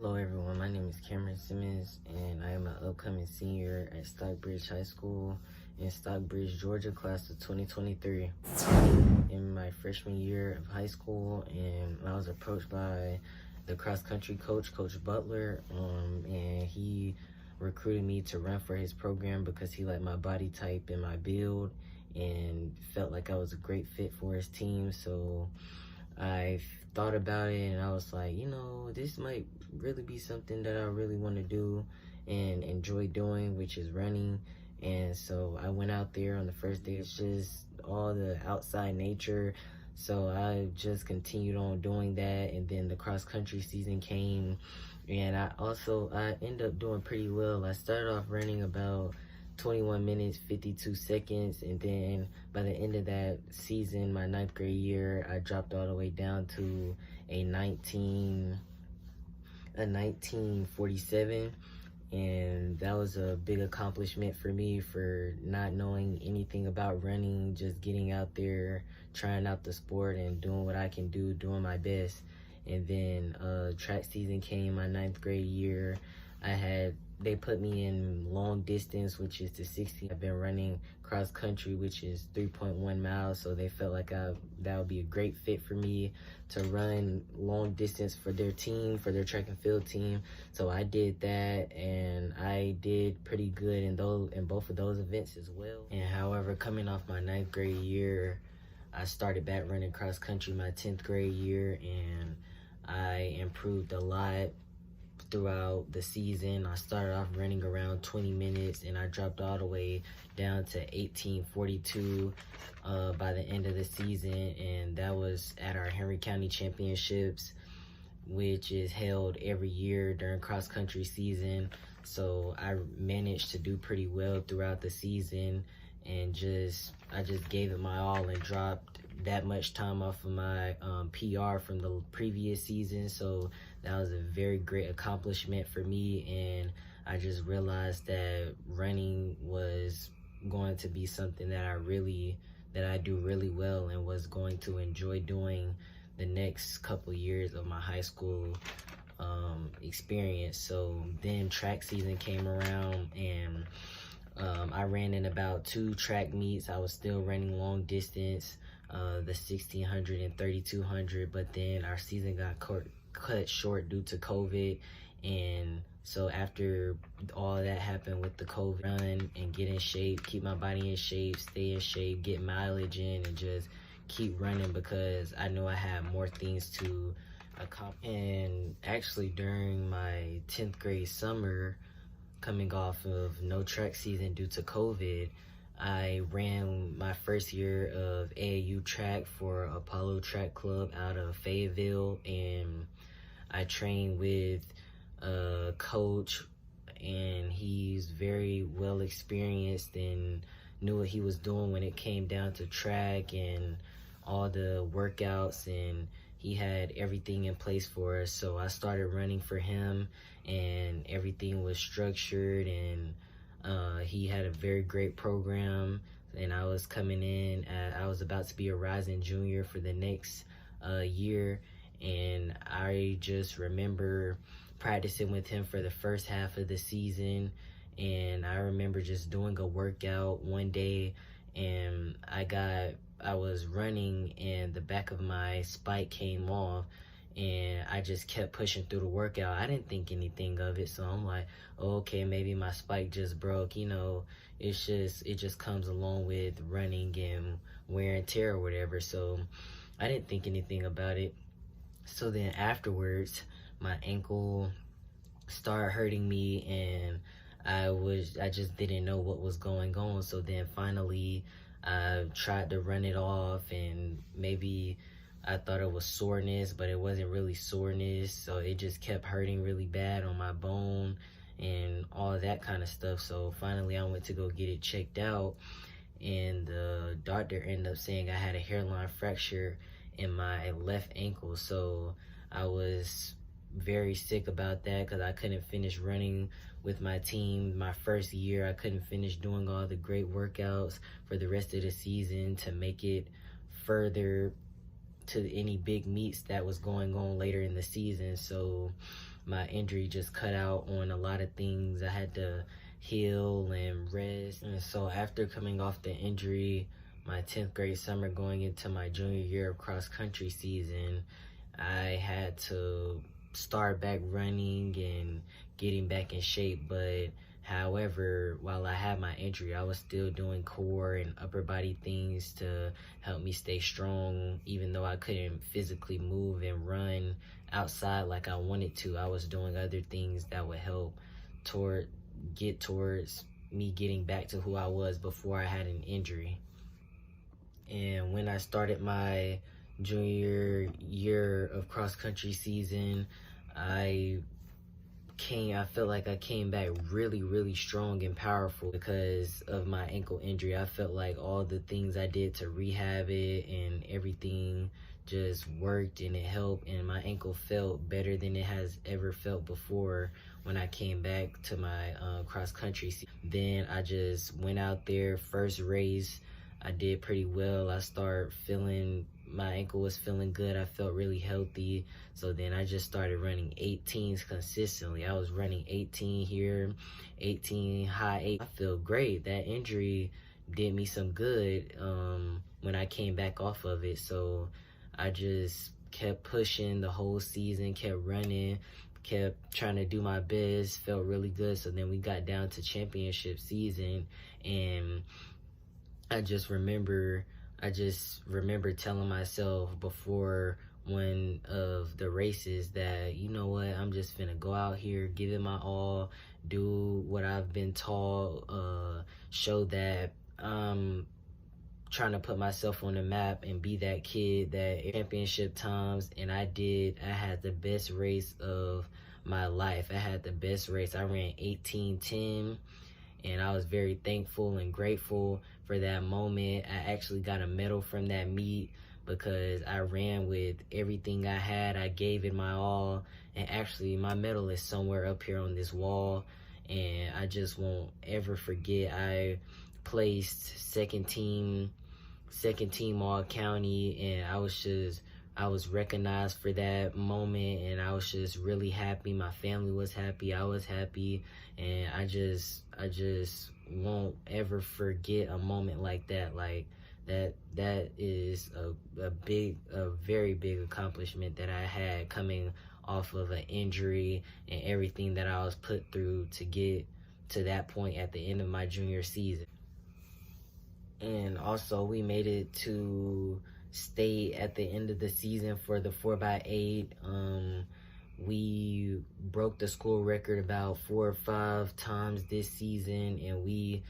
Hello everyone, my name is Simmons and I am an upcoming senior at Stockbridge High School in Stockbridge, Georgia, class of 2023. In my freshman year of high school, and I was approached by the cross country coach, Coach Butler, and he recruited me to run for his program because he liked my body type and my build and felt like I was a great fit for his team. So I thought about it and I was like, this might really be something that I really want to do and enjoy doing, which is running. And so I went out there on the first day. It's just all the outside nature. So I just continued on doing that, and then the cross country season came, and I ended up doing pretty well. I started off running about 21 minutes 52 seconds, and then by the end of that season, my ninth grade year, I dropped all the way down to a 1947, and that was a big accomplishment for me for not knowing anything about running, just getting out there, trying out the sport and doing what I can do, doing my best. And then track season came my ninth grade year. They put me in long distance, which is the 60. I've been running cross country, which is 3.1 miles. So they felt like that would be a great fit for me to run long distance for their team, for their track and field team. So I did that, and I did pretty good in both of those events as well. And however, coming off my ninth grade year, I started back running cross country my 10th grade year, and I improved a lot throughout the season. I started off running around 20 minutes and I dropped all the way down to 18:42 by the end of the season, and that was at our Henry County Championships, which is held every year during cross country season. So I managed to do pretty well throughout the season, and I just gave it my all and dropped that much time off of my PR from the previous season. So that was a very great accomplishment for me, and I just realized that running was going to be something that I do really well and was going to enjoy doing the next couple years of my high school experience. So then track season came around, and I ran in about 2 track meets. I was still running long distance, the 1600 and 3200, but then our season got cut short due to COVID. And so after all that happened with the COVID, run and get in shape, keep my body in shape, stay in shape, get mileage in, and just keep running because I know I had more things to accomplish. And actually during my 10th grade summer, coming off of no track season due to COVID, I ran my first year of AAU track for Apollo Track Club out of Fayetteville, and I trained with a coach, and he's very well experienced and knew what he was doing when it came down to track and all the workouts, and he had everything in place for us. So I started running for him, and everything was structured, and he had a very great program. And I was coming in, I was about to be a rising junior for the next year, and I just remember practicing with him for the first half of the season. And I remember just doing a workout one day, and I was running and the back of my spike came off, and I just kept pushing through the workout. I didn't think anything of it, so I'm like, oh, okay, maybe my spike just broke. It just comes along with running and wear and tear or whatever. So I didn't think anything about it. So then afterwards, my ankle started hurting me, and I just didn't know what was going on. So then finally I tried to run it off, and maybe I thought it was soreness, but it wasn't really soreness. So it just kept hurting really bad on my bone and all of that kind of stuff. So finally I went to go get it checked out, and the doctor ended up saying I had a hairline fracture in my left ankle. So I was very sick about that because I couldn't finish running with my team my first year. I couldn't finish doing all the great workouts for the rest of the season to make it further to any big meets that was going on later in the season. So my injury just cut out on a lot of things. I had to heal and rest. And so after coming off the injury, my 10th grade summer going into my junior year of cross country season, I had to start back running and getting back in shape. But however, while I had my injury, I was still doing core and upper body things to help me stay strong. Even though I couldn't physically move and run outside like I wanted to, I was doing other things that would help get towards me getting back to who I was before I had an injury. And when I started my junior year of cross country season, I felt like I came back really, really strong and powerful because of my ankle injury. I felt like all the things I did to rehab it and everything just worked and it helped, and my ankle felt better than it has ever felt before when I came back to my cross country. Then I just went out there, first race, I did pretty well. I started feeling, my ankle was feeling good. I felt really healthy. So then I just started running 18s consistently. I was running 18 here, 18, high 8. I feel great. That injury did me some good when I came back off of it. So I just kept pushing the whole season, kept running, kept trying to do my best, felt really good. So then we got down to championship season, and I just remember telling myself before one of the races that, you know what, I'm just finna go out here, give it my all, do what I've been taught, show that I'm trying to put myself on the map and be that kid that championship times. And I did. I had the best race of my life. I had the best race. I ran 18:10. And I was very thankful and grateful for that moment. I actually got a medal from that meet because I ran with everything I had. I gave it my all. And actually, my medal is somewhere up here on this wall. And I just won't ever forget. I placed second team all county, and I was recognized for that moment, and I was just really happy. My family was happy, I was happy, and I just won't ever forget a moment like that. Like that is a very big accomplishment that I had coming off of an injury and everything that I was put through to get to that point at the end of my junior season. And also we made it to state at the end of the season for the 4x8. We broke the school record about 4 or 5 times this season, and we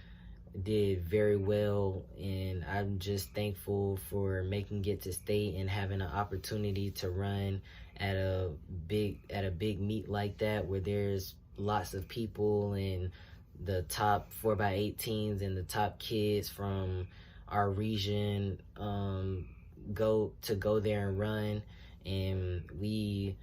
did very well. And I'm just thankful for making it to state and having an opportunity to run at a big meet like that, where there's lots of people and the top 4x8 teams and the top kids from our region go there and run. And we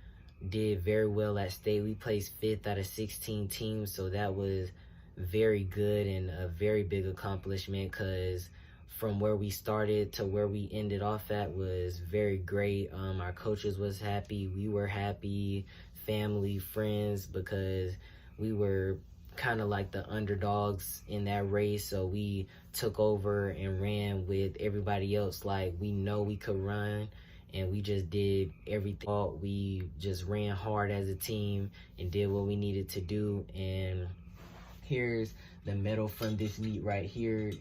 did very well at state. We placed 5th out of 16 teams, so that was very good and a very big accomplishment, because from where we started to where we ended off at was very great. Our coaches was happy, we were happy, family, friends, because we were kind of like the underdogs in that race. So we took over and ran with everybody else like we know we could run, and we just did everything. We just ran hard as a team and did what we needed to do. And here's the medal from this meet right here,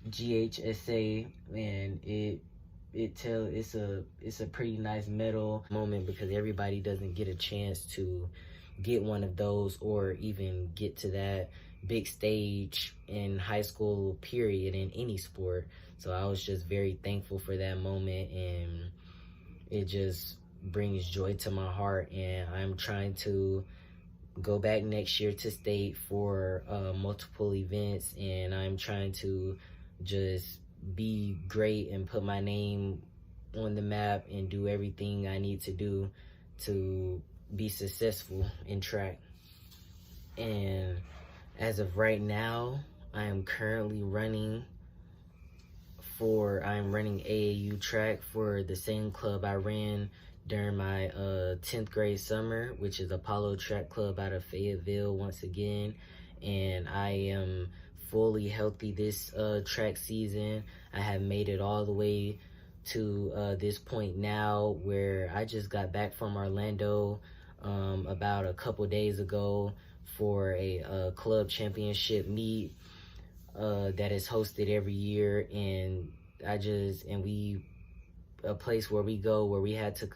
GHSA, and it's a pretty nice medal moment, because everybody doesn't get a chance to get one of those or even get to that big stage in high school, period, in any sport. So I was just very thankful for that moment, and it just brings joy to my heart. And I'm trying to go back next year to state for multiple events, and I'm trying to just be great and put my name on the map and do everything I need to do to be successful in track. And as of right now, I am currently running AAU track for the same club I ran during my 10th grade summer, which is Apollo Track Club out of Fayetteville once again. And I am fully healthy this track season. I have made it all the way to this point now, where I just got back from Orlando about a couple days ago for a club championship meet that is hosted every year. And we a place where we go where we have to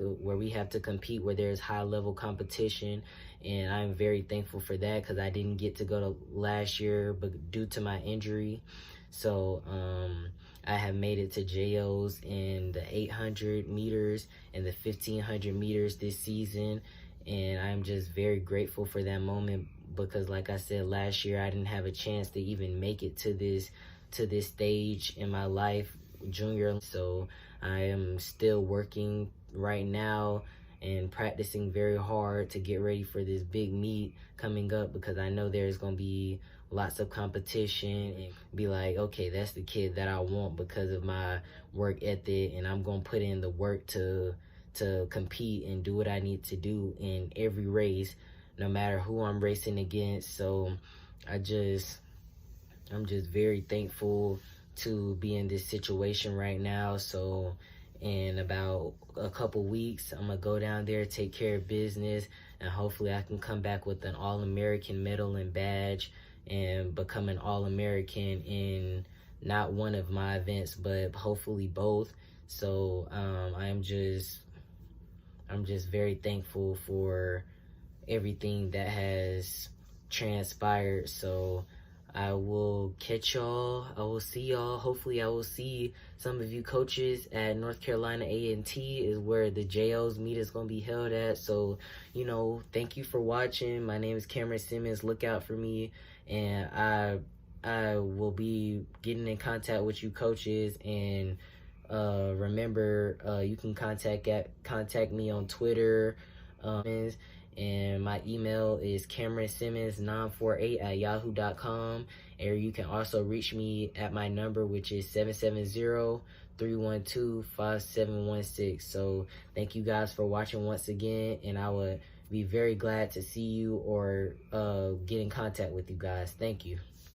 compete, where there's high level competition, and I'm very thankful for that, because I didn't get to go to last year but due to my injury. So I have made it to JOs in the 800 meters and the 1500 meters this season, and I'm just very grateful for that moment, because like I said, last year I didn't have a chance to even make it to this stage in my life, junior. So I am still working right now and practicing very hard to get ready for this big meet coming up, because I know there's going to be lots of competition, and be like, okay, that's the kid that I want because of my work ethic, and I'm going to put in the work to compete and do what I need to do in every race, no matter who I'm racing against. So I'm just very thankful to be in this situation right now. So in about a couple weeks, I'm gonna go down there, take care of business, and hopefully I can come back with an All-American medal and badge and become an All-American in not one of my events, but hopefully both. So I'm just very thankful for everything that has transpired. So I will catch y'all. I will see y'all. Hopefully I will see some of you coaches at North Carolina A&T, is where the JOs meet is going to be held at. So, thank you for watching. My name is Cameron Simmons. Look out for me. And I will be getting in contact with you coaches. And remember, you can contact me on Twitter. And my email is CameronSimmons948@yahoo.com. And you can also reach me at my number, which is 770-312-5716. So thank you guys for watching once again, and I would be very glad to see you or get in contact with you guys. Thank you.